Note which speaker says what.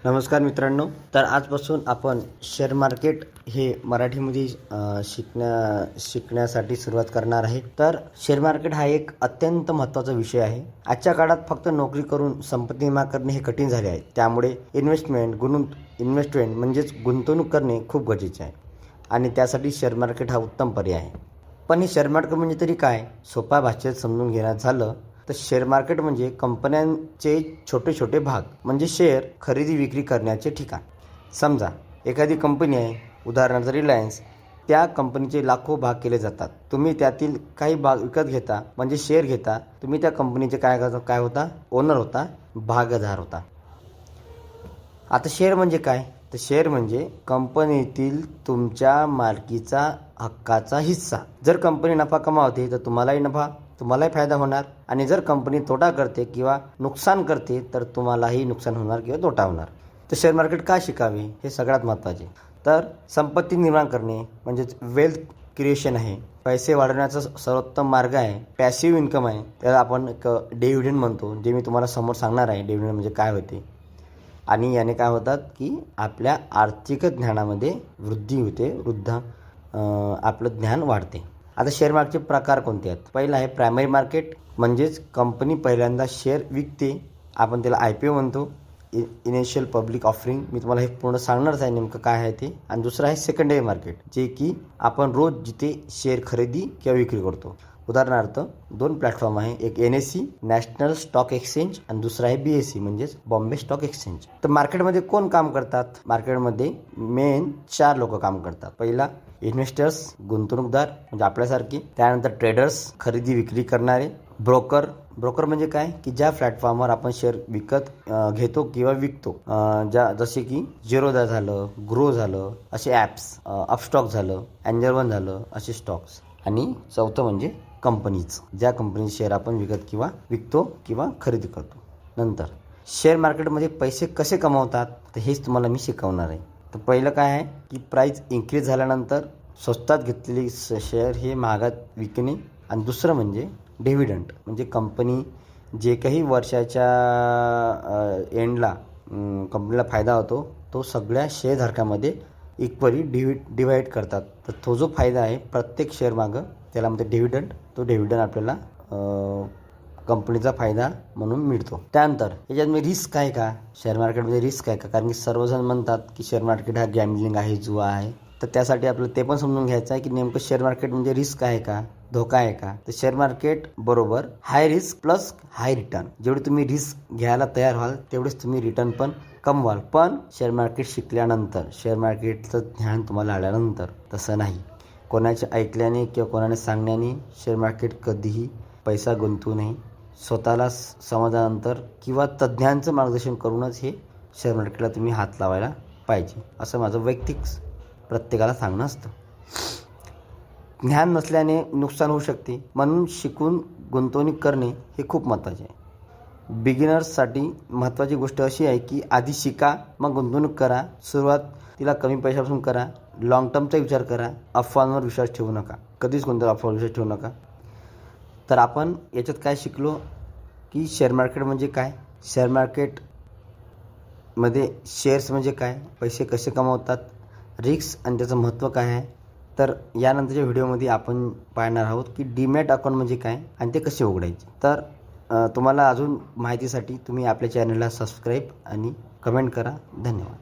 Speaker 1: नमस्कार मित्रांनो. तर आजपासून आपण शेअर मार्केट हे मराठीमध्ये शिकण्यासाठी सुरुवात करणार आहे. तर शेअर मार्केट हा एक अत्यंत महत्त्वाचा विषय आहे. आजच्या काळात फक्त नोकरी करून संपत्ती निर्माण करणे हे कठीण झाले आहे. त्यामुळे इन्व्हेस्टमेंट म्हणजेच गुंतवणूक करणे खूप गरजेचे आहे आणि त्यासाठी शेअर मार्केट हा उत्तम पर्याय आहे. पण हे शेअर मार्केट म्हणजे तरी काय? सोप्या भाषेत समजून घेण्यात झालं तर शेअर मार्केट म्हणजे कंपन्यांचे छोटे छोटे भाग म्हणजे शेअर खरेदी विक्री करण्याचे ठिकाण. समजा एखादी कंपनी आहे, उदाहरणार्थ रिलायन्स. त्या कंपनीचे लाखो भाग केले जातात. तुम्ही त्यातील काही भाग विकत घेता म्हणजे शेअर घेता. तुम्ही त्या कंपनीचे काय होता? ओनर होता, भागधार होता. आता शेअर म्हणजे काय? तर शेअर म्हणजे कंपनीतील तुमच्या मालकीचा हक्काचा हिस्सा. जर कंपनी नफा कमावते तर तुम्हालाही फायदा होणार आणि जर कंपनी तोटा करते किंवा नुकसान करते तर तुम्हालाही नुकसान होणार किंवा तोटा होणार. तर शेअर मार्केट का शिकावे हे सगळ्यात महत्त्वाचे. तर संपत्ती निर्माण करणे म्हणजेच वेल्थ क्रिएशन आहे. पैसे वाढवण्याचा सर्वोत्तम मार्ग आहे. पॅसिव्ह इन्कम आहे, त्याला आपण एक डिव्हिडंड म्हणतो, जे मी तुम्हाला समोर सांगणार आहे डिव्हिडंड म्हणजे काय होते. आणि याने काय होतात की आपल्या आर्थिक ज्ञानामध्ये वृद्धी होते, आपलं ज्ञान वाढते. आता शेअर मार्केटचे प्रकार कोणते आहेत? पहिला आहे प्रायमरी मार्केट, म्हणजेच कंपनी पहिल्यांदा शेअर विकते. आपण त्याला IPO म्हणतो, इनिशियल पब्लिक ऑफरिंग. मी तुम्हाला हे पूर्ण सांगणारच आहे नेमकं काय आहे ते. आणि दुसरं आहे सेकंडरी मार्केट, जे की आपण रोज जिथे शेअर खरेदी किंवा विक्री करतो. उदाहरणार्थ 2 प्लॅटफॉर्म आहे, एक NSE नॅशनल स्टॉक एक्सचेंज आणि दुसरा आहे BSE म्हणजेच बॉम्बे स्टॉक एक्सचेंज. तर मार्केटमध्ये कोण काम करतात? मार्केटमध्ये मेन 4 लोक काम करतात. पहिला इन्व्हेस्टर्स, गुंतवणूकदार म्हणजे आपल्यासारखे. त्यानंतर ट्रेडर्स, खरेदी विक्री करणारे. ब्रोकर म्हणजे काय की ज्या प्लॅटफॉर्मवर आपण शेअर विकत घेतो किंवा विकतो, जसे की झिरोदा झालं, ग्रो झालं असे ॲप्स, अपस्टॉक झालं, एंजल वन झालं असे स्टॉक्स. आणि चौथं म्हणजे कंपनीज, ज्या कंपनीचे शेअर आपण विकतो किंवा खरेदी करतो. नंतर शेअर मार्केटमध्ये पैसे कसे कमवतात तर हेच तुम्हाला मी शिकवणार आहे. तर पहिलं काय आहे की प्राईस इन्क्रीज झाल्यानंतर स्वस्तात घेतलेली शेअर हे महागात विकणे. आणि दुसरं म्हणजे डिव्हिडंड, म्हणजे कंपनी जे काही वर्षाच्या एंडला कंपनीला फायदा होतो तो सगळ्या शेअरधारकामध्ये इक्वली डिवाईड करतात. तर तो जो फायदा आहे प्रत्येक शेअर मागं त्याला म्हणते डिव्हिडंड. तो डिव्हिडंड आपल्याला कंपनीचा फायदा म्हणून मिळतो. त्यानंतर याच्यामध्ये रिस्क आहे का? शेअर मार्केटमध्ये रिस्क आहे का? कारण की सर्वजण म्हणतात की शेअर मार्केट हा गॅम्बलिंग आहे, जुआ आहे. तर त्यासाठी आपल्याला ते पण समजून घ्यायचं आहे की नेमकं शेअर मार्केट म्हणजे रिस्क आहे का, धोका आहे का? तर शेअर मार्केट बरोबर हाय रिस्क प्लस हाय रिटर्न. जेवढी तुम्ही रिस्क घ्यायला तयार व्हाल तेवढेच तुम्ही रिटर्न पण कमवाल. पण शेअर मार्केट शिकल्यानंतर, शेअर मार्केटचं ज्ञान तुम्हाला आल्यानंतर तसं नाही. कोणाचे ऐकल्याने किंवा कोणाने सांगण्याने शेअर मार्केट कधीही पैसा गुंतवू नये. स्वतःला समजल्यानंतर किंवा तज्ज्ञांचं मार्गदर्शन करूनच हे शेअर मार्केटला तुम्ही हात लावायला पाहिजे, असं माझं वैयक्तिक प्रत्येकाला सांगणं असतं. ज्ञान नसल्याने नुकसान होऊ शकते, म्हणून शिकून गुंतवणूक करणे हे खूप महत्त्वाचे आहे. बिगिनर्ससाठी महत्त्वाची गोष्ट अशी आहे की आधी शिका, मग गुंतवणूक करा. सुरुवातीला कमी पैशापासून करा. लॉंग टर्मचा विचार करा. अफवांवर विश्वास ठेवू नका, कधीच कोणत्या अफवावर विश्वास ठेवू नका. तर आपण याच्यात काय शिकलो की शेअर मार्केट म्हणजे काय, शेअर मार्केटमध्ये शेअर्स म्हणजे काय, पैसे कसे कमवतात, रिस्क आणि त्याचं महत्त्व काय आहे. तर यानंतरच्या व्हिडिओमध्ये आपण पाहणार आहोत की डीमॅट अकाउंट म्हणजे काय आणि ते कसे उघडायचे. तर तुम्हाला अजून माहितीसाठी तुम्ही आपल्या चॅनलला सबस्क्राईब आणि कमेंट करा. धन्यवाद.